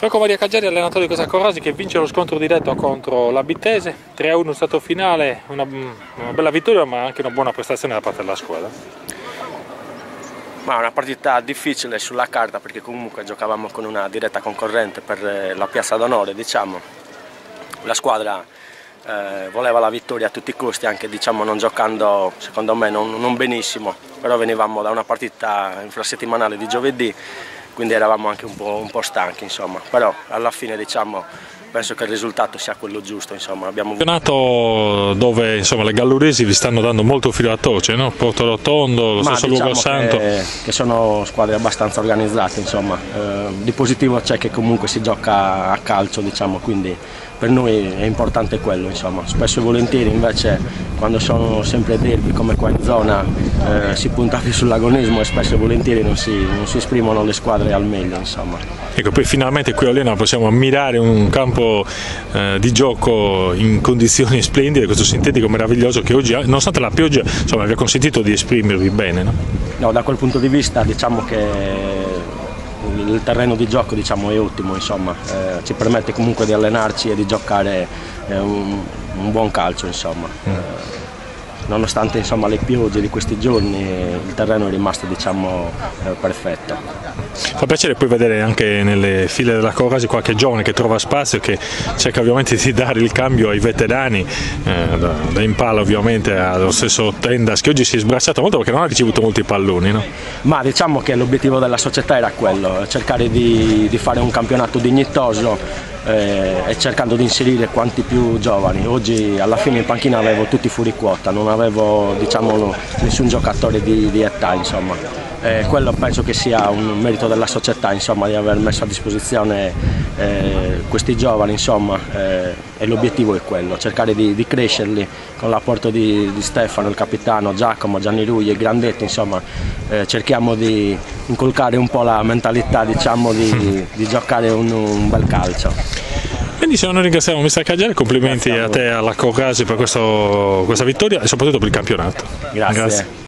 Franco Maria Caggiari, allenatore di questa Corrasi, che vince lo scontro diretto contro l'Abitese, 3-1 stato finale, una bella vittoria ma anche una buona prestazione da parte della squadra. Ma una partita difficile sulla carta, perché comunque giocavamo con una diretta concorrente per la piazza d'onore, diciamo. La squadra voleva la vittoria a tutti i costi, anche diciamo non giocando secondo me non benissimo, però venivamo da una partita infrasettimanale di giovedì, quindi eravamo anche un po' stanchi, insomma. Però alla fine diciamo penso che il risultato sia quello giusto, insomma. Abbiamo un campionato dove insomma le galluresi vi stanno dando molto filo a torcere, no? Porto Rotondo, lo stesso diciamo Lugo Santo. Che sono squadre abbastanza organizzate, insomma. Di positivo c'è che comunque si gioca a calcio, diciamo, quindi per noi è importante quello, insomma. Spesso e volentieri invece quando sono sempre derby come qua in zona si punta più sull'agonismo e spesso e volentieri non si esprimono le squadre al meglio, insomma. Ecco, poi finalmente qui a Oliena possiamo ammirare un campo di gioco in condizioni splendide, questo sintetico meraviglioso che oggi, nonostante la pioggia, insomma, vi ha consentito di esprimervi bene, no? No, da quel punto di vista diciamo che il terreno di gioco, diciamo, è ottimo, insomma. Ci permette comunque di allenarci e di giocare un buon calcio, insomma. Nonostante insomma le piogge di questi giorni il terreno è rimasto, diciamo, perfetto. Fa piacere poi vedere anche nelle file della Corrasi qualche giovane che trova spazio, che cerca ovviamente di dare il cambio ai veterani, da Impala ovviamente allo stesso Tendas, che oggi si è sbracciato molto perché non ha ricevuto molti palloni, no? Ma diciamo che l'obiettivo della società era quello, cercare di fare un campionato dignitoso e cercando di inserire quanti più giovani. Oggi alla fine in panchina avevo tutti fuori quota, non avevo, diciamo, nessun giocatore di età, insomma. Quello penso che sia un merito della società, insomma, di aver messo a disposizione questi giovani, insomma, e l'obiettivo è quello, cercare di crescerli con l'apporto di Stefano, il capitano, Giacomo, Gianni Rugli e Grandetti, insomma. Cerchiamo di inculcare un po' la mentalità, diciamo, di giocare un bel calcio. Benissimo, noi ringraziamo Mr. Caggiari, complimenti a te e alla Corrasi per questa vittoria e soprattutto per il campionato. Grazie.